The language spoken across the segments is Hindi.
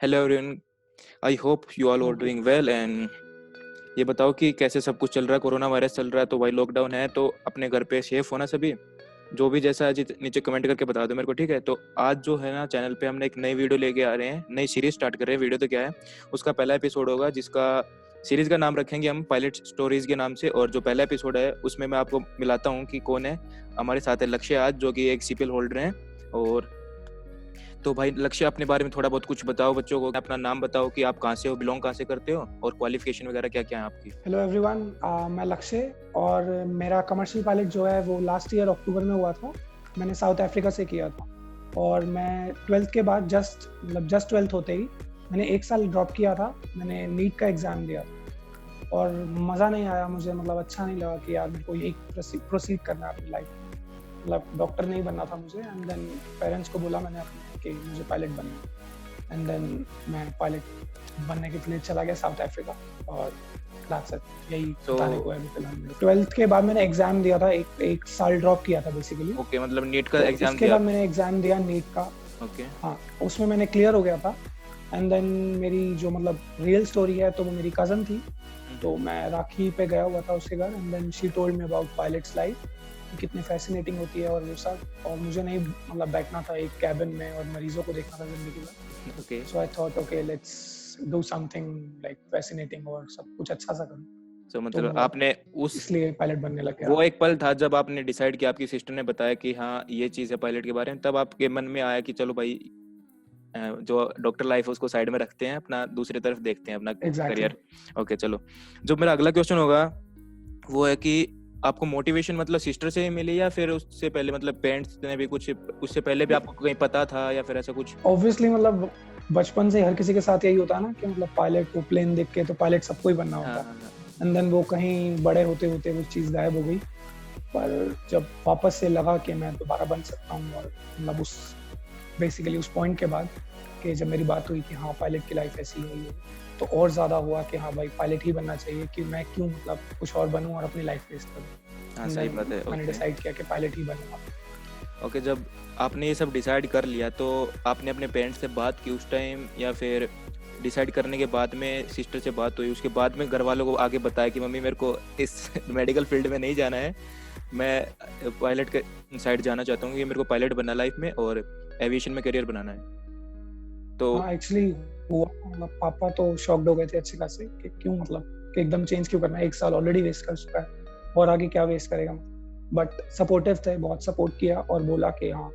Hello everyone, I hope you all are doing well and ये बताओ कि कैसे सब कुछ चल रहा है। कोरोना वायरस चल रहा है तो भाई लॉकडाउन है तो अपने घर पे सेफ होना सभी। जो भी जैसा है नीचे कमेंट करके बता दो मेरे को, ठीक है। तो आज जो है ना चैनल पे हमने एक नई वीडियो लेके आ रहे हैं, नई सीरीज स्टार्ट कर रहे हैं। वीडियो तो क्या है, उसका पहला एपिसोड होगा जिसका सीरीज का नाम रखेंगे हम पायलट स्टोरीज के नाम से। और जो पहला एपिसोड है उसमें मैं आपको मिलाता हूँ कि कौन है हमारे साथ है। लक्ष्य आज, जो कि एक सीपीएल होल्डर हैं। और तो भाई लक्ष्य, अपने बारे में थोड़ा बहुत कुछ बताओ बच्चों को, अपना नाम बताओ कि आप कहाँ से हो, बिलोंग कहाँ से करते हो और क्वालिफिकेशन वगैरह क्या क्या है आपकी। हेलो एवरीवन, मैं लक्ष्य और मेरा कमर्शियल पायलट जो है वो लास्ट ईयर अक्टूबर में हुआ था। मैंने साउथ अफ्रीका से किया था और मैं 12th के बाद जस्ट 12th होते ही मैंने 1 साल ड्रॉप किया था। मैंने नीट का एग्ज़ाम दिया था और मज़ा नहीं आया मुझे, मतलब अच्छा नहीं लगा कि यार मेरे को यही प्रोसीड करना है अपनी लाइफ में। मतलब डॉक्टर नहीं बनना था मुझे। एंड देन पेरेंट्स को बोला मैंने अपने कि मुझे पायलट बनना है। एंड देन मैं पायलट बनने के लिए चला गया साउथ अफ्रीका और that's it, यही बताने को है अभी फिलहाल। 12th के बाद मैंने एग्जाम दिया था, एक साल ड्रॉप किया था बेसिकली। ओके, मतलब नीट का तो एग्जाम उसके दिया। बाद मैंने एग्जाम दिया नीट का। ओके। हाँ, उसमें मैंने क्लियर हो गया था। एंड देन मेरी जो मतलब रियल स्टोरी है तो वो मेरी कज़न थी। तो मैं राखी पे गया हुआ था उसके घर। And then she told me about pilot's life, कि कितनी फैसिनेटिंग होती है और वो सब। और मुझे नहीं मतलब बैठना था एक कैबिन में और मरीजों को देखना था जिंदगी में। Okay, so I thought okay let's do something like fascinating और सब कुछ अच्छा सा करूं। तो तो मतलब मतलब आपने उस इसलिए पायलट बनने लग गया। वो एक पल था जब आपने डिसाइड किया, आपकी सिस्टर ने बताया कि हाँ ये चीज़ है पायलट के बारे में, तब आपके मन में आया कि चलो भाई जो डॉक्टर लाइफ है उसको साइड में रखते हैं, अपना दूसरी तरफ देखते हैं अपना एग्जैक्टली। करियर। ओके चलो, जो मेरा अगला क्वेश्चन होगा वो है कि आपको मोटिवेशन मतलब सिस्टर से ही मिली या फिर उससे पहले मतलब पेरेंट्स ने भी कुछ, उससे पहले भी आपको कहीं पता था या फिर ऐसा कुछ। ऑब्वियसली मतलब बचपन से हर किसी के साथ यही होता है ना कि मतलब पायलट को प्लेन देख के तो पायलट सबको ही बनना हाँ होता हाँ हाँ। है। एंड देन वो कहीं बड़े होते होते वो चीज़ गायब हो गई। पर जब वापस से लगा कि मैं दोबारा बन सकता हूँ और मतलब उस बेसिकली उस पॉइंट के बाद कि जब मेरी बात हुई कि हाँ पायलट की लाइफ ऐसी है ये, तो और ज़्यादा हुआ कि हाँ भाई पायलट ही बनना चाहिए, कि मैं क्यों मतलब कुछ और बनूँ और अपनी लाइफ वेस्ट करूँ। हाँ एंड सही देन बात है। मैंने ओके डिसाइड किया कि पायलट ही बनूँगा। ओके, जब आपने ये सब डिसाइड कर लिया तो आपने अपने पेरेंट्स से बात की उस टाइम, या फिर डिसाइड करने के बाद में सिस्टर से बात हुई, उसके बाद में घर वालों को आगे बताया कि मम्मी मेरे को इस मेडिकल फील्ड में नहीं जाना है, मैं पायलट के साइड जाना चाहता हूँ कि मेरे को पायलट बनना लाइफ में और एविएशन में करियर बनाना है। तो हाँ एक्चुअली हुआ, मतलब पापा तो शॉक्ड हो गए थे अच्छे खासे कि क्यों मतलब कि एकदम चेंज क्यों करना है, 1 साल ऑलरेडी वेस्ट कर चुका है और आगे क्या वेस्ट करेगा। बट सपोर्टिव थे, बहुत सपोर्ट किया और बोला कि हाँ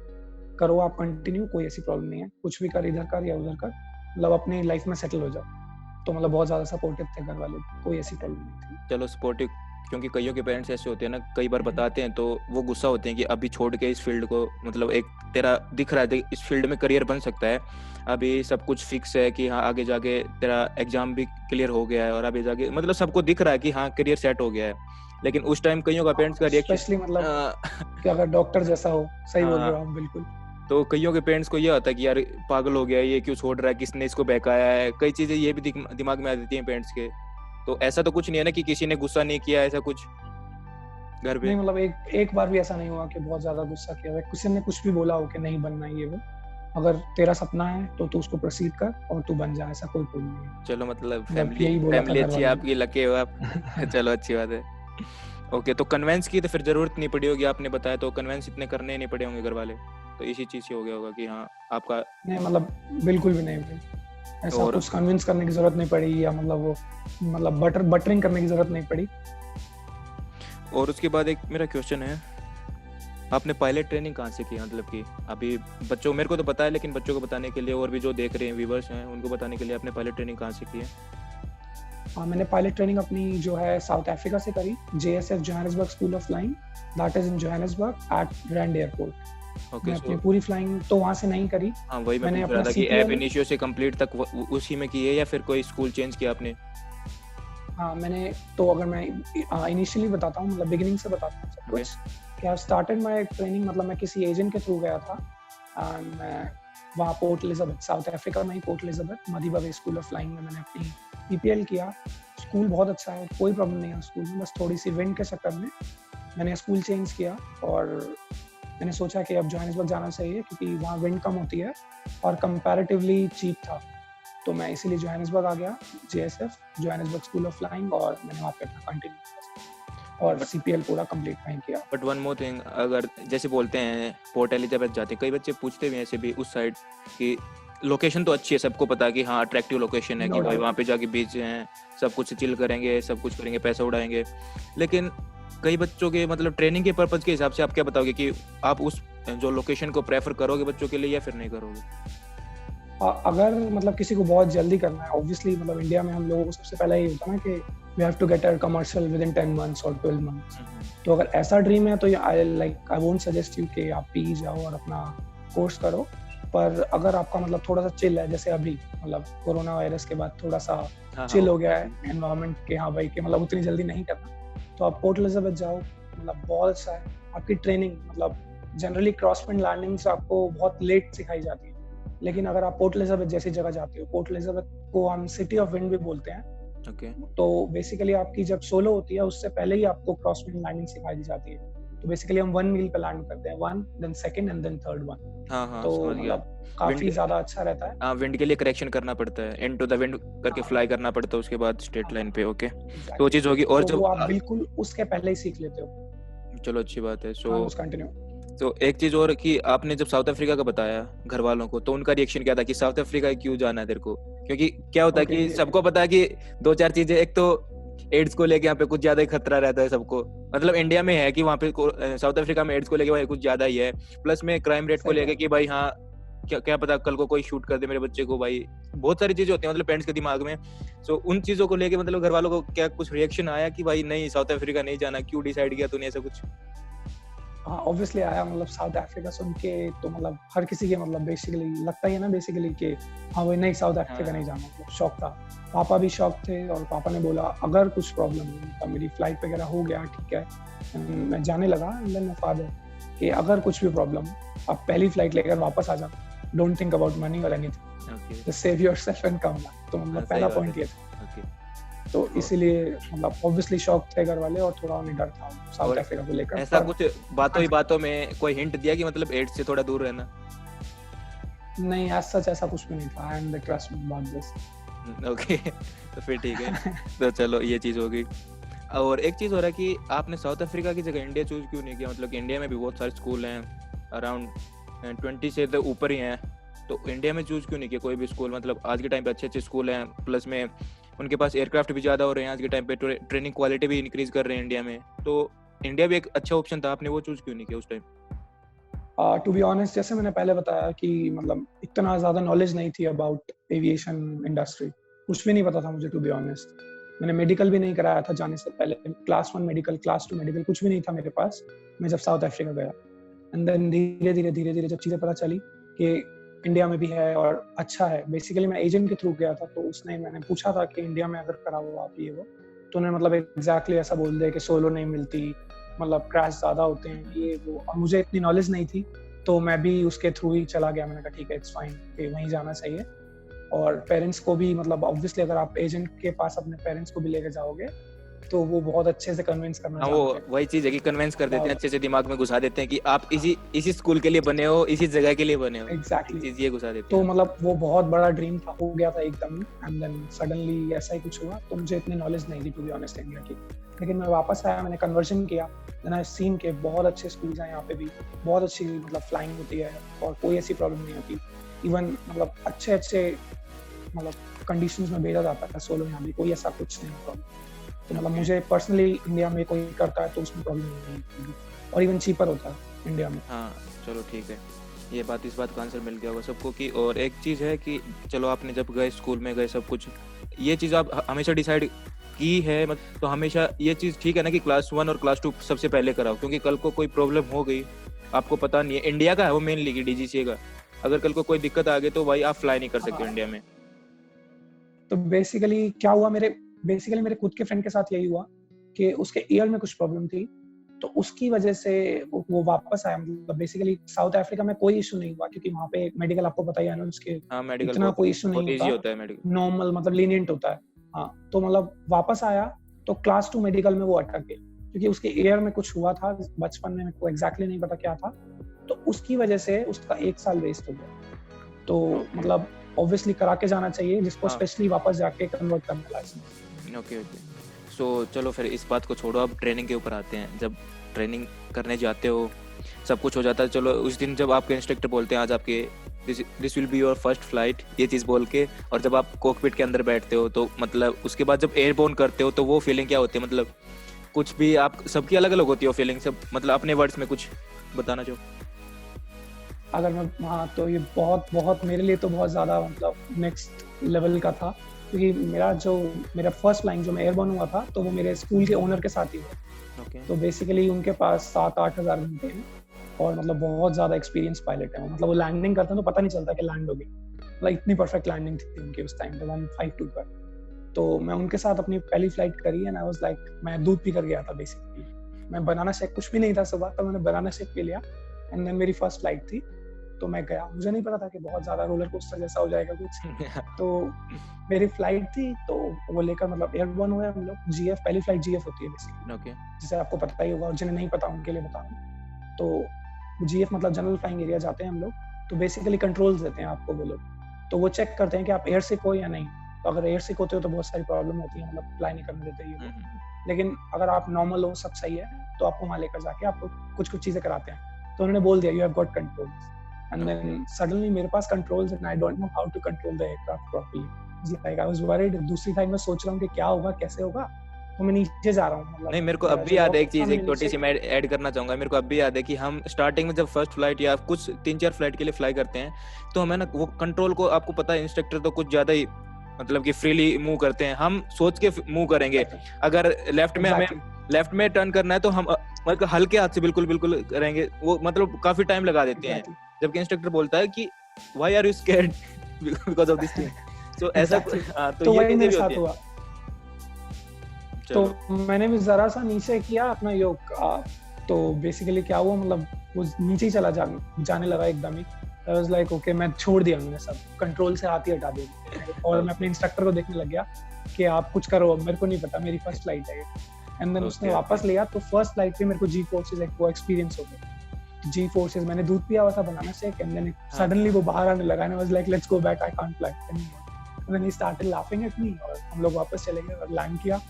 करो आप कंटिन्यू, कोई ऐसी प्रॉब्लम नहीं है, कुछ भी कर, इधर कर या उधर कर, मतलब अपनी लाइफ में सेटल हो जाओ। तो मतलब बहुत ज़्यादा सपोर्टिव थे घर वाले, कोई ऐसी प्रॉब्लम नहीं थी। चलो सपोर्टिव, क्योंकि कईयों के पेरेंट्स ऐसे होते हैं ना, कई बार बताते हैं तो वो गुस्सा होते हैं कि अभी छोड़ के इस फील्ड को, मतलब एक तेरा दिख रहा है इस फील्ड में करियर बन सकता है, अभी सब कुछ फिक्स है कि हाँ आगे जाके तेरा एग्जाम भी क्लियर हो गया है और आगे जाके मतलब सबको दिख रहा है कि हाँ करियर सेट हो गया है, लेकिन उस टाइम कईयों का पेरेंट्स का स्पेशली मतलब रिएक्शन कि अगर डॉक्टर जैसा हो, सही बोल रहे हाँ, हो आप बिल्कुल। तो कईयों के पेरेंट्स को ये होता है कि यार पागल हो गया, ये क्यों छोड़ रहा है, किसने इसको बहकाया है, कई चीजें ये भी दिमाग में आ जाती हैं पेरेंट्स के। तो ऐसा तो कुछ नहीं है ना कि किसी ने गुस्सा नहीं किया ऐसा कुछ घर पे। नहीं मतलब एक बार भी ऐसा नहीं हुआ कि बहुत ज्यादा गुस्सा किया हो, किसी ने कुछ भी बोला हो कि नहीं बनना ये वो। अगर तेरा सपना है तो तू उसको प्रोसीड कर और तू बन जा, ऐसा कोई प्रॉब्लम नहीं है। चलो मतलब मतलब फैमिली यही बोला था फैमिली घर अच्छी है वालों आपकी, लकी हो आप। ने। चलो अच्छी बात है। ओके, तो कन्वेंस की तो फिर जरूरत नहीं पड़ी होगी, आपने बताया तो कन्वेंस इतने करने ही नहीं पड़े होंगे घर वाले, तो इसी चीज से हो गया होगा कि हाँ आपका। नहीं मतलब बिल्कुल भी नहीं भाई, ऐसा और कुछ कन्विंस करने की जरूरत नहीं पड़ी या मतलब वो मतलब बटरिंग करने की जरूरत नहीं पड़ी। उसके बाद एक मेरा क्वेश्चन है, आपने पायलट ट्रेनिंग कहाँ से की, मतलब कि अभी बच्चों, मेरे को तो पता है लेकिन बच्चों को बताने के लिए और भी जो देख रहे हैं व्यूवर्स हैं उनको बताने के लिए, आपने पायलट ट्रेनिंग कहाँ से की है। हाँ मैंने पायलट ट्रेनिंग अपनी जो है साउथ अफ्रीका से करी, JSF Johannesburg school of flying, that is in Johannesburg at Rand airport. Okay मैं सो अपनी पूरी फ्लाइंग तो वहाँ से नहीं करी। हाँ वही मैं मैंने पूछ रहा अपना था कि एप CPL, इनिशियो से कंप्लीट तक उसी में की है या फिर कोई स्कूल चेंज किया आपने। हाँ मैंने तो अगर मैं इनिशियली बताता हूँ, मतलब बिगिनिंग से बताता हूँ सब ओके कुछ। कि आई स्टार्टेड माय ट्रेनिंग, मतलब मैं किसी एजेंट के थ्रू गया था। एंड मैं वहाँ पोर्ट एलिजाबेथ, साउथ अफ्रीका में ही Port Elizabeth Madiba Way School of Flying में मैंने अपनी PPL किया। स्कूल बहुत अच्छा है, कोई प्रॉब्लम नहीं है स्कूल में, बस थोड़ी सी विंड के चक्कर में मैंने स्कूल चेंज किया। और मैंने सोचा कि अब जोहानिसबर्ग जाना चाहिए क्योंकि वहाँ विंड कम होती है और कंपैरेटिवली चीप था। तो मैं इसीलिए जोहानिसबर्ग आ गया, JSF Johannesburg school of flying, और मैंने वहाँ पे अपना कंटिन्यू किया और बट CPL पूरा कंप्लीट वहीं किया। बट वन मोर थिंग, अगर जैसे बोलते हैं पोर्ट एलिजाबेथ जाते हैं, कई बच्चे पूछते भी हैं ऐसे भी उस साइड कि लोकेशन तो अच्छी है, सबको पता है कि हाँ अट्रैक्टिव लोकेशन है नो कि भाई डाउट। वहाँ पे जाके बीच हैं, सब कुछ चिल करेंगे, सब कुछ करेंगे, पैसा उड़ाएंगे, लेकिन कई बच्चों के मतलब ट्रेनिंग के पर्पज के हिसाब से आप क्या बताओगे कि आप उस जो लोकेशन को प्रेफर करोगे बच्चों के लिए या फिर नहीं करोगे? अगर मतलब किसी को बहुत जल्दी करना है, ऑब्वियसली मतलब इंडिया में हम लोगों को सबसे पहले ये होता है ना कि we have to get a commercial within 10 months और 12 मंथ्स। तो अगर ऐसा ड्रीम है तो आई वोंट सजेस्ट यू कि आप PE जाओ और अपना कोर्स करो। पर अगर आपका मतलब थोड़ा सा चिल है, जैसे अभी मतलब कोरोना वायरस के बाद थोड़ा सा चिल हो गया है एनवायरनमेंट के, हाँ भाई कि मतलब उतनी जल्दी नहीं करना, तो आप पोर्ट एलिजाबेथ जाओ, मतलब बहुत अच्छा है। आपकी ट्रेनिंग मतलब जनरली क्रॉसविंड लैंडिंग्स आपको बहुत लेट सिखाई जाती है, लेकिन अगर आप पोर्ट एलिजाबेथ जैसी जगह जाते हो, पोर्ट एलिजाबेथ को हम सिटी ऑफ विंड भी बोलते हैं, ओके। तो बेसिकली आपकी जब सोलो होती है उससे पहले ही आपको क्रॉसविंड लैंडिंग सिखाई जाती है। तो बेसिकली हम 1 मील पे लैंड करते हैं, 1 then second and then third one. हाँ तो समझ गया। मतलब काफी विंड ज्यादा अच्छा रहता है। हाँ, विंड के लिए करेक्शन करना पड़ता है, एंड टू द विंड करके हाँ फ्लाई करना पड़ता है, उसके बाद स्ट्रेट लाइन पे। ओके, तो वो एग्जैक्टली, चीज़ होगी। और तो जब वो आप बिल्कुल उसके पहले ही सीख लेते हो। चलो अच्छी बात है। हाँ सो बस कंटिन्यू। तो एक चीज और कि आपने जब साउथ अफ्रीका का बताया घर वालों को, तो उनका रिएक्शन क्या था कि साउथ अफ्रीका क्यों जाना है तेरे को? क्योंकि क्या होता है ओके, कि सबको पता है कि दो चार चीजें, एक तो एड्स को लेके यहाँ पे कुछ ज्यादा ही खतरा रहता है सबको, मतलब इंडिया में है कि वहाँ पे साउथ अफ्रीका में एड्स को लेके भाई कुछ ज्यादा ही है, प्लस में क्राइम रेट को सही लेके बात। कि भाई हाँ क्या क्या पता कल को कोई शूट कर दे मेरे बच्चे को, भाई बहुत सारी चीजें होती हैं मतलब पेरेंट्स के दिमाग में। सो उन चीजों को लेके मतलब घर वालों को क्या कुछ रिएक्शन आया कि भाई नहीं साउथ अफ्रीका नहीं जाना, क्यों डिसाइड किया तूने ऐसा कुछ? हाँ ऑब्वियसली आया, मतलब साउथ अफ्रीका सुन के तो मतलब हर किसी के मतलब बेसिकली लगता ही है ना बेसिकली कि हाँ भाई नहीं साउथ अफ्रीका नहीं जाना, मतलब शौक था। पापा भी शौक थे और पापा ने बोला अगर कुछ प्रॉब्लम हुई तो मेरी फ्लाइट वगैरह हो गया ठीक है, मैं जाने लगा, एंड देन माय फादर कि अगर कुछ भी प्रॉब्लम आप पहली फ्लाइट लेकर वापस आ जाओ, डोंट थिंक अबाउट मनी और anything, okay, just save yourself and come back. तो मतलब सही पहला बात पॉइंट है। ये था। ओके, तो इसीलिए मतलब ऑब्वियसली शौक थे घर वाले और थोड़ा उन्हें डर था साउथ और अफ्रीका को लेकर। ऐसा पर कुछ बातों ही बातों में कोई हिंट दिया कि मतलब एड्स से थोड़ा दूर रहना? नहीं एज सच ऐसा कुछ भी नहीं था। I am the trust about this. Okay, तो फिर ठीक है। तो चलो ये चीज़ हो गई। और एक चीज़ हो रहा है कि आपने साउथ अफ्रीका की जगह इंडिया चूज क्यों नहीं किया? मतलब कि इंडिया में भी बहुत सारे स्कूल हैं, अराउंड 20 से तो ऊपर ही हैं, तो इंडिया में चूज क्यों नहीं किया कोई भी स्कूल? मतलब आज के टाइम पे अच्छे अच्छे स्कूल हैं, प्लस में उनके पास एयरक्राफ्ट भी ज़्यादा हो रहे हैं आज के टाइम पे, ट्रेनिंग क्वालिटी भी इंक्रीज कर रहे हैं इंडिया में, तो इंडिया भी एक अच्छा ऑप्शन था, आपने वो चूज क्यों नहीं किया उस टाइम? टू बी ऑनेस्ट जैसे मैंने पहले बताया कि मतलब इतना ज़्यादा नॉलेज नहीं थी अबाउट एविएशन इंडस्ट्री, कुछ भी नहीं पता था मुझे टू बी ऑनेस्ट। मैंने मेडिकल भी नहीं कराया था जाने से पहले, क्लास 1 मेडिकल, क्लास 2 मेडिकल कुछ भी नहीं था मेरे पास मैं जब साउथ अफ्रीका गया। एंड देन धीरे धीरे जब चीज़ें पता चली कि इंडिया में भी है और अच्छा है, बेसिकली मैं एजेंट के थ्रू गया था, तो उसने मैंने पूछा था कि इंडिया में अगर कराओ आप ये वो, तो उन्होंने मतलब एग्जैक्टली ऐसा बोल दिया कि सोलो नहीं मिलती, मतलब क्रैश ज़्यादा होते हैं ये वो, और मुझे इतनी नॉलेज नहीं थी तो मैं भी उसके थ्रू ही चला गया। मैंने कहा ठीक है इट्स फाइन कि वहीं जाना चाहिए। और पेरेंट्स को भी मतलब ऑब्वियसली अगर आप एजेंट के पास अपने पेरेंट्स को भी लेके जाओगे तो वो बहुत अच्छे से कन्विंस करना हाँ, जानते वो हैं। वही चीज़ है कि कन्विंस कर देते हैं, अच्छे से दिमाग में घुसा देते हैं कि आप इसी स्कूल के लिए बने हो, इसी जगह के लिए बने हो, एग्जैक्टली एक चीज़ ये घुसा देते तो हैं। मतलब वो बहुत बड़ा ड्रीम था, हो गया था एकदम, एंड देन सडनली ऐसा ही कुछ हुआ। तो मुझे इतनी नॉलेज नहीं थी टू बी ऑनेस्ट इंडिया की, लेकिन मैं वापस आया, मैंने कन्वर्जन किया, देन आई सीन के बहुत अच्छे स्कूल्स हैं यहाँ पे भी, बहुत अच्छी मतलब फ्लाइंग होती है और कोई ऐसी प्रॉब्लम नहीं होती। इवन मतलब अच्छे मतलब कंडीशंस में भेजा जाता है सोलो, यहाँ भी कोई ऐसा कुछ नहीं प्रॉब्लम। तो मतलब मुझे पर्सनली इंडिया में कोई करता है तो उसमें प्रॉब्लम नहीं है, और इवन चीपर होता है इंडिया में। हाँ चलो ठीक है, ये बात, इस बात का आंसर मिल गया होगा सबको कि। और एक चीज़ है कि चलो आपने जब गए स्कूल में गए सब कुछ, ये चीज़ आप हमेशा डिसाइड की है, मतलब तो हमेशा ये चीज़ ठीक है ना कि क्लास 1 और क्लास 2 सबसे पहले कराओ, क्योंकि कल को कोई प्रॉब्लम हो गई, आपको पता नहीं है, इंडिया का है वो मेनली कि DGCA का, अगर कल को कोई दिक्कत आ गई तो भाई आप फ्लाई नहीं कर सकते इंडिया में। तो बेसिकली क्या हुआ, मेरे खुद के फ्रेंड के साथ यही हुआ कि उसके ईयर में कुछ प्रॉब्लम थी, तो उसकी वजह से वो वापस आया। मतलब बेसिकली साउथ अफ्रीका में कोई इशू नहीं हुआ क्योंकि वहाँ पे मेडिकल आपको पता ही है ना, उसके हाँ, मेडिकल इतना कोई इशू नहीं बहुत ईजी होता, होता है मेडिकल। नॉर्मल मतलब लीनियंट होता है। हाँ तो मतलब वापस आया तो क्लास 2 मेडिकल में वो अटक गया क्योंकि उसके ईयर में कुछ हुआ था बचपन में, मेरे को एग्जैक्टली नहीं पता क्या था, तो उसकी वजह से उसका 1 साल वेस्ट हो गया। तो मतलब ऑब्वियसली करा के जाना चाहिए, जिसको हाँ। स्पेशली वापस जाके कन्वर्ट करना लाइसेंस। ओके। सो चलो फिर इस बात को छोड़ो, अब ट्रेनिंग के ऊपर आते हैं। जब ट्रेनिंग करने जाते हो, सब कुछ हो जाता है, चलो उस दिन जब आपके इंस्ट्रक्टर बोलते हैं आज आपके this will be your first flight, ये चीज़ बोल के, और जब आप कॉकपिट के अंदर बैठते हो तो मतलब उसके बाद जब एयरबोर्न करते हो तो वो फीलिंग क्या होती है? मतलब कुछ भी आप सबकी अलग अलग होती है फीलिंग, सब मतलब अपने वर्ड्स में कुछ बताना चाहो। अगर मैं हाँ, तो ये बहुत मेरे लिए तो बहुत ज़्यादा मतलब नेक्स्ट लेवल का था, क्योंकि मेरा फर्स्ट फ्लाइंग जो मैं एयरबोर्न हुआ था, तो वो मेरे स्कूल के ओनर के साथ ही हुआ। ओके। तो बेसिकली उनके पास 7-8 हज़ार घंटे हैं और मतलब बहुत ज़्यादा एक्सपीरियंस पायलट है। मतलब वो लैंडिंग करते हैं तो पता नहीं चलता कि लैंड हो गई। मतलब इतनी परफेक्ट लैंडिंग थी उनकी उस टाइम पे 152 पर। तो मैं उनके साथ अपनी पहली फ्लाइट करी एंड आई वाज लाइक, मैं दूध पी कर गया था बेसिकली। मैं बनाना शेक, कुछ भी नहीं था सुबह, तो मैंने बनाना शेक पी लिया एंड देन मेरी फर्स्ट फ्लाइट थी। तो मैं गया, मुझे नहीं पता था कि बहुत ज़्यादा रोलर कोस्टर जैसा हो जाएगा कुछ। तो मेरी फ्लाइट थी, तो वो लेकर मतलब एयरबोर्न हुए हम लोग। जीएफ, पहली फ्लाइट जीएफ होती है बेसिकली, ओके। जिसे आपको पता ही होगा, और जिन्हें नहीं पता उनके लिए बता दूं। तो जीएफ मतलब जनरल फ्लाइंग एरिया जाते हैं हम लोग। तो बेसिकली कंट्रोल्स देते हैं आपको वो लोग, तो वो चेक करते हैं कि आप एयर सिक हो या नहीं। तो अगर एयर सिक होते हो तो बहुत सारी प्रॉब्लम होती है, मतलब फ्लाई नहीं करने देते ये लोग। लेकिन अगर आप नॉर्मल हो, सब सही है, तो आपको वहाँ लेकर जाके आपको कुछ चीज़ें कराते हैं। तो उन्होंने बोल दिया you have got controls, and then suddenly मेरे पास controls and I don't know how to control the aircraft properly. Like I was worried. दूसरी टाइम मैं सोच रहा हूँ कि क्या होगा, कैसे होगा। तो मैं नीचे जा रहा हूँ, मतलब नहीं, मेरे को अब भी याद है एक चीज़, एक छोटी सी मैं ऐड करना चाहूँगा। मेरे को अब भी याद है कि हम स्टार्टिंग में जब फर्स्ट फ्लाइट या कुछ 3-4 फ्लाइट के लिए फ्लाई करते हैं, तो हमें ना वो कंट्रोल को, आपको पता है इंस्ट्रक्टर तो कुछ ज़्यादा ही मतलब कि फ्रीली मूव करते हैं। हम सोच के मूव करेंगे, अगर लेफ्ट में हमें लेफ्ट में टर्न करना है तो हम मतलब हल्के हाथ से बिल्कुल करेंगे, वो मतलब काफ़ी टाइम लगा देते हैं। जबकि इंस्ट्रक्टर बोलता है कि why are you scared because of this thing. So ऐसा तो ये मेरे साथ हुआ। तो मैंने भी जरा सा नीचे किया अपना योग, तो बेसिकली क्या हुआ, मतलब वो नीचे ही जाने लगा एकदम ही। आई वाज लाइक ओके, मैं छोड़ दिया, मैंने सब कंट्रोल से हाथ ही हटा दिया और मैं अपने इंस्ट्रक्टर को देखने लग गया कि आप कुछ करो, मेरे को नहीं पता, मेरी फर्स्ट फ्लाइट है। एंड देन उसने वापस लिया। तो फर्स्ट फ्लाइट पे मेरे को जी फोर्सेस एक वो एक्सपीरियंस हो गया। जी फोर्सेस मैंने दूध पिया हुआ था banana shake, and then suddenly वो बाहर आने लगा and I was like let's go back, I can't fly anymore. And then he started laughing at me और हम लोग वापस चले गए और लैंड किया।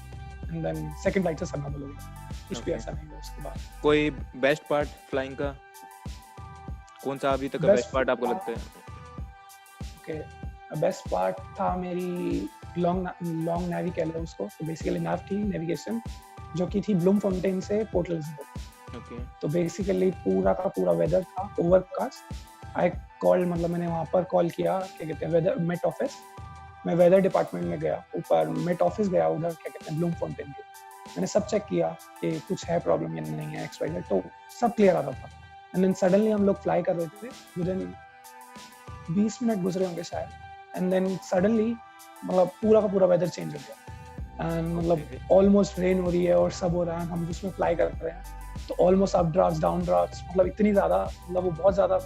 एंड देन सेकंड फ्लाइट से सब नॉर्मल हो गया, कुछ भी ऐसा नहीं हुआ उसके बाद। कोई बेस्ट पार्ट फ्लाइंग का कौन सा अभी तक का बेस्ट पार्ट आपको लगता है? ओके, बेस्ट पार्ट था मेरी लॉन्ग नेवी कह लो उसको। तो बेसिकली नैव थी, नेविगेशन, जो की थी ब्लूमफाउंटेन से पोर्ट एलिजाबेथ। ओके। तो बेसिकली पूरा का पूरा वेदर था ओवरकास्ट। आई कॉल, मतलब मैंने वहाँ पर कॉल किया, क्या कहते हैं, वेदर मेट ऑफिस। मैं वेदर डिपार्टमेंट में गया, ऊपर मेट ऑफिस गया, उधर क्या कहते हैं ब्लूमफाउंटेन के। मैंने सब चेक किया कि कुछ है प्रॉब्लम या नहीं है, XYZ, तो सब क्लियर आ रहा था। एंड देन सडनली हम लोग फ्लाई कर रहे थे, विदिन 20 मिनट गुजरे होंगे शायद। एंड देन सडनली मतलब पूरा का पूरा वेदर चेंज हो गया एंड मतलब ऑलमोस्ट रेन हो रही है और सब हो रहा है, हम जिसमें फ्लाई कर रहे हैं। तो almost up drafts, down drafts, मतलब इतनी ज़्यादा, मतलब वो बहुत ज़्यादा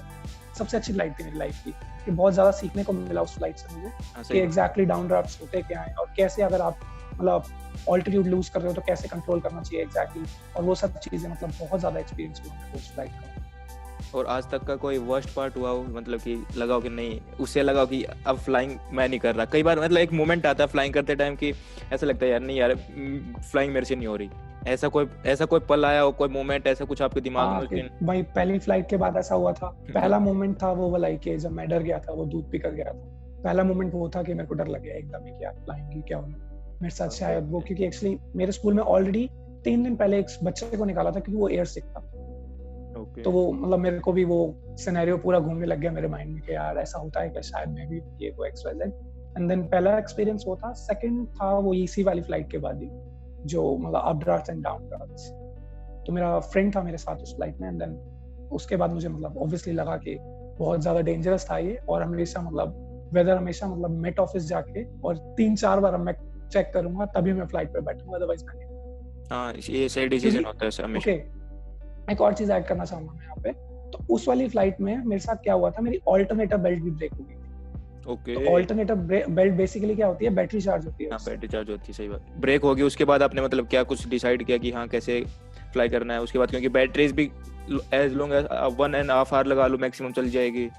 सबसे अच्छी फ्लाइट थी मेरी लाइफ की, कि बहुत ज़्यादा सीखने को मिला उस फ्लाइट से मुझे कि एग्जैक्टली डाउन ड्राफ्ट्स होते क्या हैं और कैसे अगर आप मतलब ऑल्टीट्यूड लूज कर रहे हो तो कैसे कंट्रोल करना चाहिए एग्जैक्टली, और वो सब चीज़ें मतलब बहुत ज़्यादा एक्सपीरियंस हुआ उस फ्लाइट का। और आज तक का कोई वर्स्ट पार्ट हुआ हो, मतलब कि लगा हो कि नहीं, उससे लगा हो कि अब फ्लाइंग मैं नहीं कर रहा? कई बार मतलब एक मोमेंट आता है फ्लाइंग करते टाइम कि ऐसा लगता है यार नहीं यार फ्लाइंग मेरे से नहीं हो रही। ऐसा कोई पल आया हो, कोई मोमेंट ऐसा कुछ आपके दिमाग में उस दिन? भाई पहली फ्लाइट के बाद ऐसा हुआ था। पहला मोमेंट था वो वाला कि जब मैं डर गया था, वो दूध पी कर गया था। पहला मोमेंट वो था कि मेरे को डर लग गया एकदम ही कि यार फ्लाइंग की क्या होना मेरे साथ शायद वो, क्योंकि एक्चुअली मेरे स्कूल में ऑलरेडी 3 दिन पहले एक बच्चे को निकाला था क्योंकि वो एयर सिक था। तो वो मतलब मेरे को भी वो सिनेरियो पूरा घूमने लग गया मेरे माइंड में कि यार ऐसा होता है कि शायद मैं भी ये वो XYZ। एंड देन पहला एक्सपीरियंस वो था। सेकंड था वो EC वाली फ्लाइट के बाद ही, जो मतलब up drafts and down drafts. तो मेरा फ्रेंड था मेरे साथ उस फ्लाइट में, एंड देन उसके बाद मुझे मतलब ऑब्वियसली लगा कि बहुत ज्यादा डेंजरस था ये, और हमेशा मतलब वेदर हमेशा मतलब मेट ऑफिस जाके और 3-4 बार मैं चेक करूंगा तभी मैं फ्लाइट पे बैठूंगा, अदरवाइज मैं नहीं। हाँ, ये सही डिसीजन होता है हमेशा। एक और चीज ऐड करना चाहूंगा मैं यहाँ पे। तो उस वाली फ्लाइट में मेरे साथ क्या हुआ था, मेरी ऑल्टरनेटर बेल्ट भी ब्रेक हो गई थी। ओके। तो ऑल्टरनेटर बेल्ट बेसिकली क्या होती है, बैटरी चार्ज होती है। हाँ, बैटरी चार्ज होती है, सही बात। ब्रेक होगी, उसके बाद आपने मतलब क्या कुछ डिसाइड किया कि हाँ कैसे फ्लाई करना है उसके बाद? क्योंकि बैटरीज भी एज लॉन्ग एज 1.5 आवर लगा लो मैक्सिमम चल जाएगी।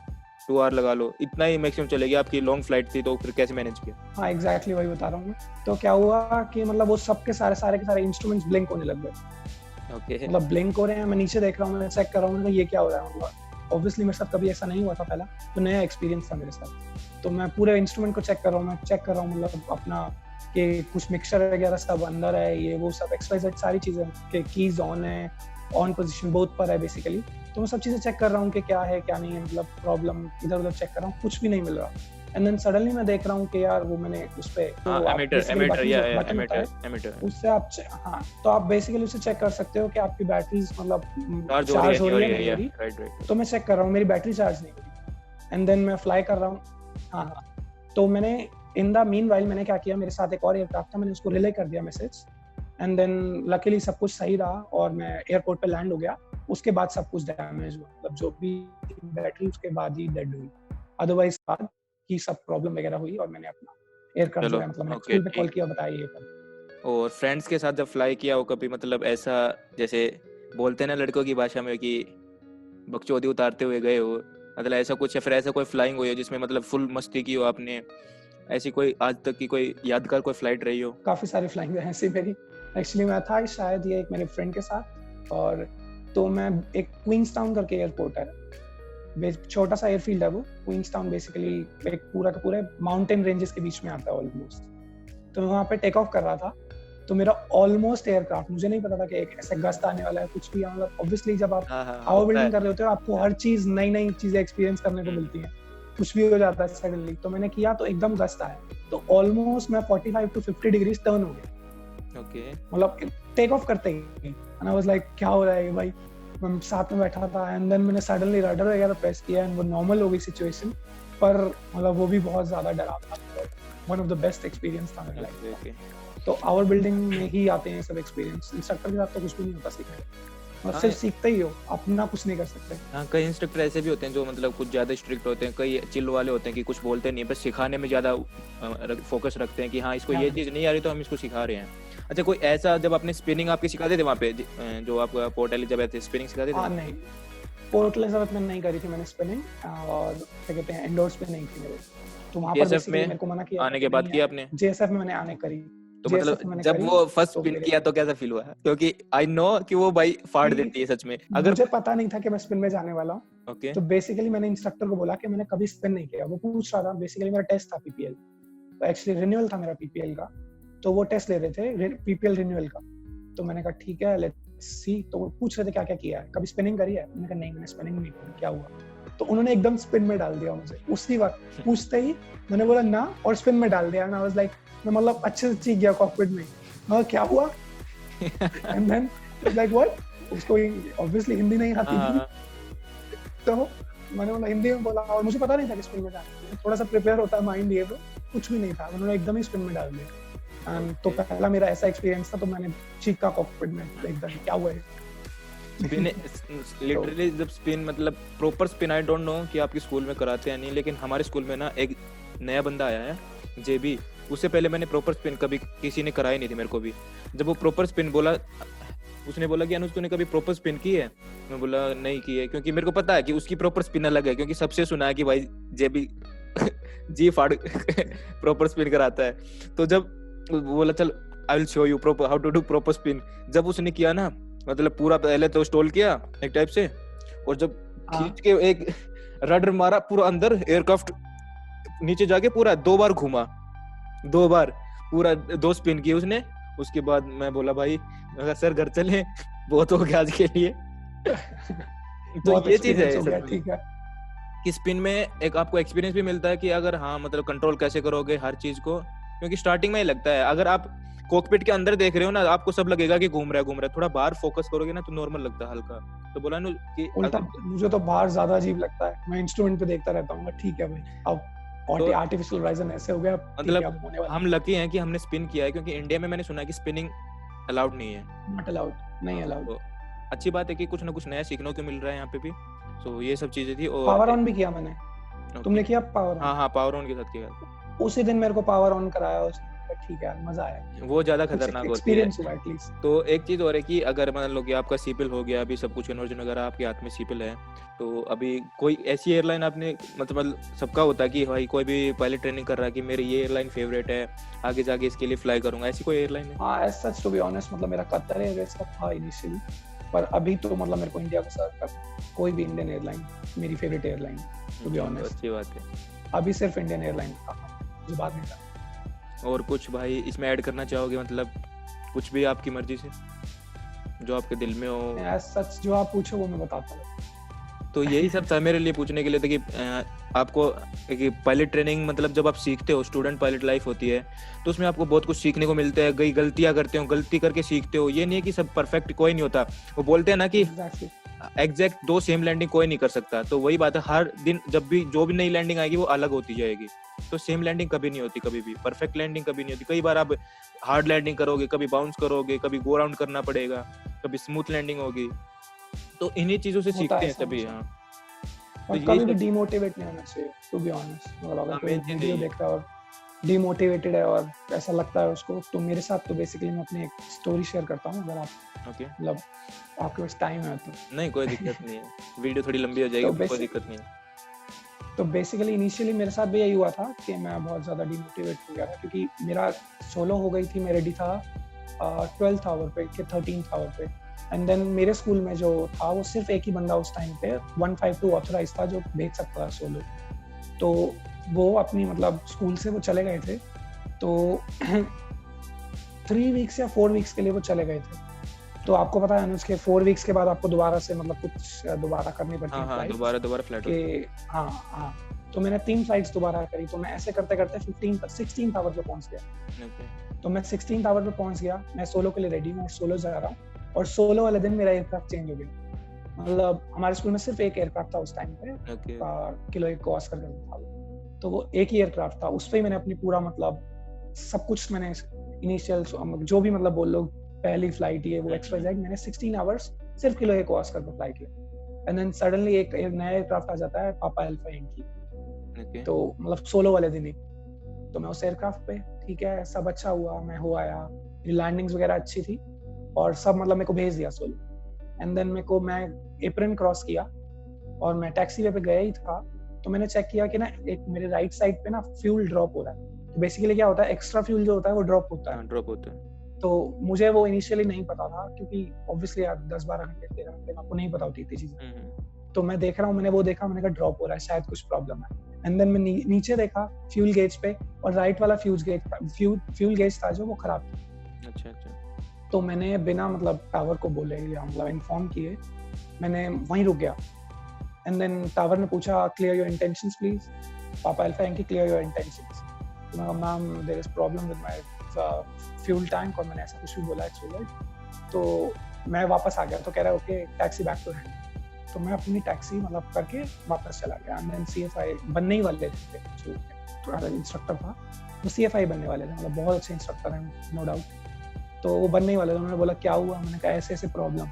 2 आवर लगा लो, इतना ही मैक्सिमम चलेगी। आपकी लॉन्ग फ्लाइट थी तो फिर कैसे मैनेज किया? हाँ, एग्जैक्टली वही बता रहा हूँ मैं। तो क्या हुआ कि मतलब वो सबके सारे के सारे इंस्ट्रूमेंट्स ब्लिंक होने लग गए। ओके। मतलब ब्लिंक हो रहे हैं, मैं नीचे देख रहा हूँ, मैं चेक कर रहा हूँ, ये क्या हो रहा है। मतलब ऑब्वियसली मेरे साथ कभी ऐसा नहीं हुआ था पहला, तो नया एक्सपीरियंस था मेरे साथ। तो मैं पूरे इंस्ट्रूमेंट को चेक कर रहा हूँ, मतलब अपना कि कुछ मिक्सचर वगैरह सब अंदर है, ये वो सब XYZ सारी चीज़ें, कि कीज ऑन है, ऑन पोजीशन बोथ पर है बेसिकली। तो मैं सब चीज़ें चेक कर रहा हूँ कि क्या है क्या नहीं है, मतलब प्रॉब्लम इधर-उधर चेक कर रहा हूँ, कुछ भी नहीं मिल रहा। एंड देन सडनली मैं देख रहा हूँ कि यार वो मैंने उस पे एमीटर उससे आप हाँ, तो आप बेसिकली उससे चेक कर सकते हो कि आपकी बैटरीज मतलब चार्ज हो रही है नहीं हो रही। राइट। तो मैं चेक कर रहा हूँ, मेरी बैटरी चार्ज नहीं हो रही। एंड देन मैं फ्लाई कर रहा हूँ। हाँ, तो मैंने इन द मीनवाइल मैंने क्या किया, मेरे साथ एक और एयरक्राफ्ट था, मैंने उसको रिले कर दिया मैसेज। एंड देन लकीली सब कुछ सही रहा और मैं एयरपोर्ट पे लैंड हो गया। उसके बाद सब कुछ डैमेज हुआ, मतलब जो भी बैटरी उसके बाद ही डेड हुई। अदरवाइज बाद की सब प्रॉब्लम वगैरह हुई और मैंने अपना एयरक्राफ्ट जो है मतलब मैंने स्कूल पे कॉल किया, बताया ये सब। और फ्रेंड्स के साथ जब फ्लाई किया हो कभी, मतलब ऐसा जैसे बोलते हैं ना लड़कों की भाषा में कि बकचोदी उतारते हुए गए हो, मतलब ऐसा कुछ, या फिर ऐसा कोई फ्लाइंग हुई हो जिसमें मतलब फुल मस्ती की हो आपने, ऐसी कोई आज तक की कोई यादगार कोई फ्लाइट रही हो? काफ़ी सारी फ्लाइंग है ऐसी मेरी। एक्चुअली मैं था शायद ये एक मेरे फ्रेंड के साथ, और तो मैं एक क्वींसटाउन करके एयरपोर्ट है, छोटा सा एयरफील्ड है वो क्वींसटाउन, बेसिकली एक पूरा का पूरा माउंटेन रेंजेस के बीच में आता है ऑलमोस्ट। तो मैं वहाँ पे टेक ऑफ कर रहा था, तो मेरा ऑलमोस्ट एयरक्राफ्ट, मुझे नहीं पता था कि एक ऐसा गस्ट आने वाला है कुछ भी, मतलब ऑब्वियसली जब आप आवर बिल्डिंग कर रहे होते हो आपको हर चीज नई चीजें एक्सपीरियंस करने को मिलती है, कुछ भी हो जाता है सडनली। तो मैंने किया तो एकदम गस्ट आया, तो ऑलमोस्ट मैं 45 to 50 डिग्रीज टर्न हो गया। ओके। मतलब टेक ऑफ करते ही एंड आई वाज लाइक क्या हो रहा है भाई। मैं साथ में बैठा था एंड देन मैंने सडनली रडर वगैरह प्रेस किया एंड वो नॉर्मल हो गई सिचुएशन, पर मतलब वो भी बहुत ज्यादा डरावना था। One of the best experience था मेरे लाइफ में। तो आवर बिल्डिंग में ही आते हैं सब एक्सपीरियंस, इंस्ट्रक्टर के साथ तो कुछ भी नहीं होता सीखने, और सिर्फ सीखते ही हो, अपना कुछ नहीं कर सकते। हाँ, कई इंस्ट्रक्टर ऐसे भी होते हैं जो मतलब कुछ ज़्यादा स्ट्रिक्ट होते हैं, कई चिल वाले होते हैं कि कुछ बोलते नहीं, बस सिखाने में ज़्यादा फोकस रखते हैं कि हाँ इसको ये चीज़ नहीं आ रही तो हम इसको सिखा रहे हैं। अच्छा, कोई ऐसा जब आपने स्पिनिंग आपके सिखाते थे वहाँ पे, जो आप पोर्ट एलिजाबेथ स्पिनिंग सिखाते थे? नहीं, पोर्ट एलिजाबेथ में नहीं करी थी मैंने स्पिनिंग, और क्या कहते हैं इंडोर्स पे नहीं थी मेरे। तो वहाँ पर बेसिकली मेरे को मना किया आने के बाद किया आपने? JSF में मैंने आने करी। तो मतलब जब वो फर्स्ट स्पिन किया तो कैसा फील हुआ? क्योंकि आई नो कि वो भाई फाड़ देती है सच में। अगर मुझे पता नहीं था कि मैं स्पिन में जाने वाला हूँ। ओके। तो बेसिकली मैंने इंस्ट्रक्टर को बोला कि मैंने कभी स्पिन नहीं किया। वो पूछ रहा था, बेसिकली मेरा टेस्ट था PPL, तो एक्चुअली रिन्यूअल था मेरा PPL का, तो वो टेस्ट ले रहे थे PPL रिन्यूअल का। तो मैंने कहा ठीक है लेट्स सी। तो वो पूछ रहे थे क्या क्या किया है, कभी स्पिनिंग करी है? मैंने कहा नहीं मैंने स्पिनिंग नहीं की। क्या हुआ? तो उन्होंने एकदम स्पिन में डाल दिया मुझे उसी वक्त, पूछते ही मैंने बोला ना, और स्पिन में डाल दिया। एंड आई वाज लाइक, मैं मतलब अच्छे से सीख गया कॉकपिट में। क्या हुआ? एंड देन लाइक व्हाट, उसको ऑब्वियसली हिंदी नहीं आती थी, तो मैंने बोला हिंदी में बोला, और मुझे पता नहीं था कि स्पिन में डालना है। थोड़ा सा प्रिपेयर होता है माइंड, ये तो कुछ भी नहीं था, उन्होंने एकदम ही स्पिन में डाल दिया। तो पहला मेरा ऐसा एक्सपीरियंस था, तो मैंने चीखा कॉकपिट में एकदम, क्या हुआ है स्पिन लिटरली जब स्पिन, मतलब proper spin, I don't no कि आपके स्कूल में कराते हैं नहीं, लेकिन हमारे स्कूल में ना एक नया बंदा आया है JB, उससे पहले मैंने प्रॉपर स्पिन कभी किसी ने कराई नहीं थी मेरे को भी। जब वो प्रॉपर स्पिन बोला, उसने बोला कि अनुज तूने कभी प्रॉपर स्पिन की है? मैं बोला नहीं की है, क्योंकि मेरे को पता है कि उसकी प्रॉपर स्पिन अलग है, क्योंकि सबसे सुना है कि भाई JB जी फाड़ प्रॉपर स्पिन कराता है। तो जब बोला चल I will show you proper how to do proper spin, जब उसने किया ना, मतलब पूरा पहले तो स्टॉल किया एक टाइप से, और जब खींच के एक रडर मारा पूरा अंदर, एयरक्राफ्ट नीचे जाके पूरा 2 बार घूमा, 2 बार पूरा 2 स्पिन किए उसने। उसके बाद मैं बोला भाई, मैं सर घर चले, बहुत हो गया आज के लिए। तो ये चीज है ठीक है कि स्पिन में एक आपको एक्सपीरियंस भी मिलता है कि अगर हाँ मतलब कंट्रोल कैसे करोगे हर चीज को, क्योंकि स्टार्टिंग में ही लगता है, अगर आप कॉकपिट के अंदर देख रहे हो ना, आपको सब लगेगा कि घूम रहा है, थोड़ा बाहर फोकस करोगे ना तो नॉर्मल लगता है हल्का। तो बोला ना कि उल्टा मुझे तो बाहर ज्यादा अजीब लगता है, मैं इंस्ट्रूमेंट पे देखता रहता हूँ, ठीक है भाई अब आर्टिफिशियल होराइजन ऐसे हो गया, मतलब हम लकी हैं कि हमने स्पिन किया है, क्योंकि इंडिया में मैंने सुना है कि स्पिनिंग अलाउड नहीं है, नॉट अलाउड, नहीं अलाउड। तो अच्छी बात है कि कुछ ना कुछ नया सीखने को मिल रहा है यहाँ पे भी। तो ये सब चीजें थी। और पावर ऑन भी किया मैंने। तुमने किया पावर ऑन? हाँ पावर ऑन के साथ किया। उसी दिन मेरे को पावर ऑन कराया उसने, ठीक है यार, मजा आया, वो ज़्यादा कुछ खतरनाक होती है। एक्सपीरियंस हुआ एटलीस्ट। तो एक चीज़ और है कि अगर मान लो कि आपका सीपीएल हो गया, अभी सब कुछ कन्वर्जन वगैरह आपके हाथ में सीपीएल है, तो अभी कोई ऐसी एयरलाइन आपने मतलब सबका होता है कि भाई कोई भी पायलट ट्रेनिंग कर रहा है कि मेरी ये एयरलाइन फेवरेट है, आगे जाके इसके लिए फ्लाई करूंगा, ऐसी कोई एयरलाइन है? हाँ, as such to be honest मतलब मेरा कतर एयरवेज का था इनिशियली, पर अभी तो मतलब मेरे को इंडिया को सर्व कर कोई भी इंडियन एयरलाइन मेरी favourite airline to be honest. अच्छी बात है। अभी सिर्फ इंडियन एयरलाइन का जो बाद में था। और कुछ भाई इसमें ऐड करना चाहोगे, मतलब कुछ भी आपकी मर्जी से जो आपके दिल में हो? एज सच जो आप पूछो वो मैं बताता हूँ। तो यही सब था मेरे लिए पूछने के लिए था कि आपको कि पायलट ट्रेनिंग मतलब जब आप सीखते हो, स्टूडेंट पायलट लाइफ होती है, तो उसमें आपको बहुत कुछ सीखने को मिलता है, कई गलतियां करते हो, गलती करके सीखते हो, ये नहीं है कि सब परफेक्ट कोई नहीं होता। वो बोलते हैं ना कि एग्जैक्टली एग्जैक्ट 2 सेम लैंडिंग कोई नहीं कर सकता, तो वही बात है, हर दिन जब भी जो भी नई लैंडिंग आएगी वो अलग होती जाएगी, तो सेम लैंडिंग कभी नहीं होती, कभी भी परफेक्ट लैंडिंग कभी नहीं होती। कई बार आप हार्ड लैंडिंग करोगे, कभी बाउंस करोगे, कभी गो राउंड करना पड़ेगा, कभी स्मूथ लैंडिंग होगी, तो इन्हीं चीजों से होता सीखते है हैं तभी। हमेशा। हाँ, तो और यही कभी भी सब डीमोटिवेट नहीं होना चाहिए टू बी ऑनेस्ट। मतलब अगर कोई मेन चीज वीडियो यही है। देख रहा है और डीमोटिवेटेड है और ऐसा लगता है उसको, तो मेरे साथ तो बेसिकली मैं अपनी एक स्टोरी शेयर करता हूँ, अगर आप ओके, मतलब आपके पास टाइम है तो। नहीं कोई दिक्कत नहीं है, वीडियो थोड़ी लंबी हो जाएगी, तो तो कोई बेसिक दिक्कत नहीं है। तो बेसिकली इनिशियली मेरे साथ भी यही हुआ था कि मैं बहुत ज़्यादा डीमोटिवेट हो गया था, क्योंकि मेरा सोलो हो गई थी, मैं रेडी था 12th आवर पे कि 13th आवर पे। एंड देन मेरे स्कूल में जो था वो सिर्फ एक ही बंदा उस टाइम पे 152 ऑथराइज था जो भेज सकता था सोलो। तो वो अपनी मतलब स्कूल से वो चले गए थे, तो 3 वीक्स या 4 वीक्स के लिए वो चले गए थे। तो आपको पता है अनुज के 4 वीक्स के बाद आपको दोबारा से मतलब कुछ दोबारा करनी पड़ती हाँ है हाँ, फ्लाइट्स दोबारा फ्लाइट होती कि हाँ, हाँ। तो मैंने 3 फ्लाइट्स दोबारा करी, तो मैं ऐसे करते-करते 16th आवर पे पहुँच गया। है। ओके, तो मैं 16th आवर पे पहुँच गया, मैं सोलो के लिए रेडी हूँ, सोलो जा रहा हूँ और सोलो वाले दिन मेरा एयरक्राफ्ट चेंज हो गया। मतलब हमारे स्कूल में सिर्फ एक एयरक्राफ्ट था उस टाइम पे, ओके, किलो एक क्रॉस करके था वो। तो वो एक ही एयरक्राफ्ट था, उस पे ही मैंने अपनी पूरा मतलब सब कुछ मैंने इनिशियल जो भी मतलब बोल लो पहली फ्लाइट ये वो एक्स्ट्रा जेट मैंने 16 आवर्स सिर्फ किलो एक क्रॉस करके फ्लाई किया। एंड देन सडनली एक नया एयरक्राफ्ट आ जाता है पापा अल्फा याकी, ओके, तो मतलब सोलो वाले दिन ही। तो मैं उस एयरक्राफ्ट पे ठीक है, सब अच्छा हुआ, मैं हो आया, मेरी लैंडिंग्स वगैरह अच्छी थी और सब मतलब मेरे को भेज दिया सोलो। एंड देन मैं एप्रन क्रॉस किया और मैं टैक्सी वे पे गया ही था, तो मैंने चेक किया कि ना एक मेरे राइट साइड पे ना फ्यूल ड्रॉप हो रहा है। तो बेसिकली क्या होता है, एक्स्ट्रा फ्यूल जो होता है वो ड्रॉप होता है। हाँ ड्रॉप होता है। तो मुझे वो इनिशियली नहीं पता था, क्योंकि ऑब्वियसली यार 10-12 घंटे 13 घंटे में आपको नहीं पता होती इतनी चीजें। तो मैं देख रहा हूँ, मैंने वो देखा, मैंने कहा ड्रॉप हो रहा है, शायद कुछ प्रॉब्लम है। एंड देन मैं नीचे देखा फ्यूल गेज पे, और राइट वाला फ्यूल गेज था जो वो खराब था। अच्छा अच्छा, तो मैंने बिना मतलब टावर को बोले या मतलब इन्फॉर्म किए मैंने वहीं रुक गया। एंड देन टावर ने पूछा clear your intentions please, papa alpha yankee clear your intentions. तो मैं ma'am there is problem with my fuel tank, और मैंने ऐसा कुछ भी बोला एक्चुअली। तो मैं वापस आ गया, तो कह रहा है okay taxi back to hand. तो मैं अपनी टैक्सी मतलब करके वापस चला गया। एंड देन सीएफआई बनने ही वाले थे, जो थोड़ा इंस्ट्रक्टर था वो सीएफआई बनने वाले थे, मतलब बहुत अच्छे इंस्ट्रक्टर हैं नो डाउट। तो वो बनने ही वाले थे। उन्होंने बोला क्या हुआ, मैंने कहा ऐसे ऐसे प्रॉब्लम।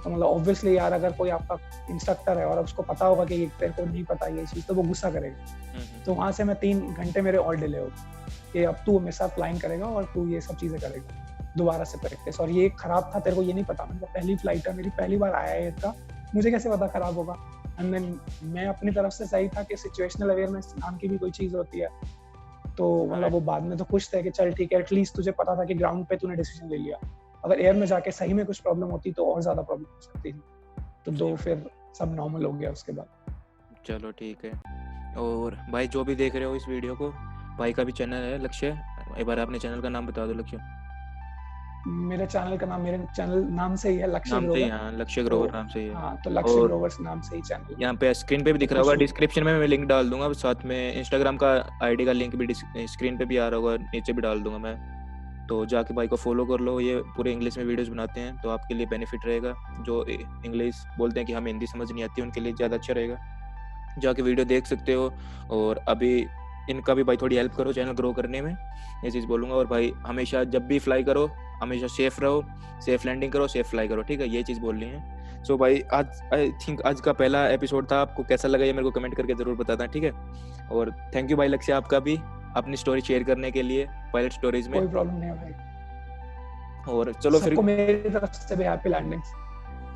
तो मतलब ऑब्वियसली यार अगर कोई आपका इंस्ट्रक्टर है और उसको पता होगा कि तेरे को नहीं पता ये चीज़, तो वो गुस्सा करेगा। तो वहाँ से मैं 3 घंटे मेरे और डिले हो गए कि अब तू मेरे साथ फ्लाइंग करेगा और तू ये सब चीज़ें करेगा दोबारा से प्रैक्टिस। और ये खराब था, तेरे को ये नहीं पता, मतलब पहली फ्लाइट है मेरी, पहली बार आया है इसका, मुझे कैसे पता खराब होगा। एंड देन मैं अपनी तरफ से सही था कि सिचुएशनल अवेयरनेस नाम की भी कोई चीज़ होती है। तो मतलब वो बाद में तो खुश थे कि चल ठीक है, एटलीस्ट तुझे पता था कि ग्राउंड पे तूने डिसीजन ले लिया। अगर एयर में जाके सही में कुछ प्रॉब्लम होती तो और ज़्यादा प्रॉब्लम हो सकती थी। तो फिर सब नॉर्मल हो गया उसके बाद। चलो ठीक है। और भाई जो भी देख रहे हो इस वीडियो को, भाई का भी चैनल है लक्ष्य, एक बार अपने चैनल का नाम बता दो। लक्ष्य मेरे चैनल का नाम मेरे चैनल नाम से ही है, लक्ष्य नाम से ही, ग्रोवर। हाँ लक्ष्य ग्रोवर नाम से ही है। हाँ, तो लक्ष्य और ग्रोवर्स नाम से ही चैनल। यहाँ पे स्क्रीन पे भी दिख तो रहा होगा, कुछ डिस्क्रिप्शन में मैं लिंक डाल दूंगा, साथ में इंस्टाग्राम का आईडी का लिंक भी स्क्रीन पे भी आ रहा होगा, नीचे भी डाल दूंगा मैं। तो जाके भाई को फॉलो कर लो, ये पूरे इंग्लिश में वीडियोस बनाते हैं, तो आपके लिए बेनिफिट रहेगा। जो इंग्लिश बोलते हैं कि हमें हिंदी समझ नहीं आती, उनके लिए ज़्यादा अच्छा रहेगा, जाके वीडियो देख सकते हो। और अभी इनका भी भाई थोड़ी हेल्प करो चैनल ग्रो करने में, ये चीज़ बोलूँगा। और भाई हमेशा जब भी फ्लाई करो हमेशा सेफ रहो, सेफ लैंडिंग करो, सेफ फ्लाई करो, ठीक है, ये चीज़ बोलनी है। सो भाई आज आई थिंक आज का पहला एपिसोड था, आपको कैसा लगा ये मेरे को कमेंट करके ज़रूर बताना, ठीक है। और थैंक यू भाई लक्ष्य आपका भी, अपनी स्टोरी शेयर करने के लिए पायलट स्टोरीज में। कोई प्रॉब्लम नहीं है भाई। और चलो फिर सबको मेरी तरफ से भी हैप्पी लैंडिंग्स।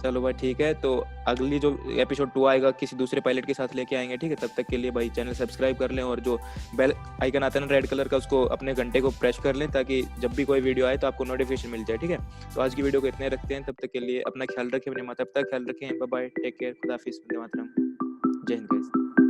चलो भाई ठीक है, तो अगली जो एपिसोड 2 आएगा किसी दूसरे पायलट के साथ लेके आएंगे, ठीक है। तब तक के लिए भाई चैनल सब्सक्राइब कर लें और जो बेल आइकन आता है ना रेड कलर का, उसको अपने घंटे को प्रेस कर लें ताकि जब भी कोई वीडियो आए तो आपको नोटिफिकेशन मिल जाए, ठीक है। तो आज की वीडियो को इतने रखते हैं, तब तक के लिए अपना ख्याल रखें, अपने माता पिता का ख्याल रखें। बाय बाय, टेक केयर, खुदा हाफिज़, वंदे मातरम, जय हिंद गाइस।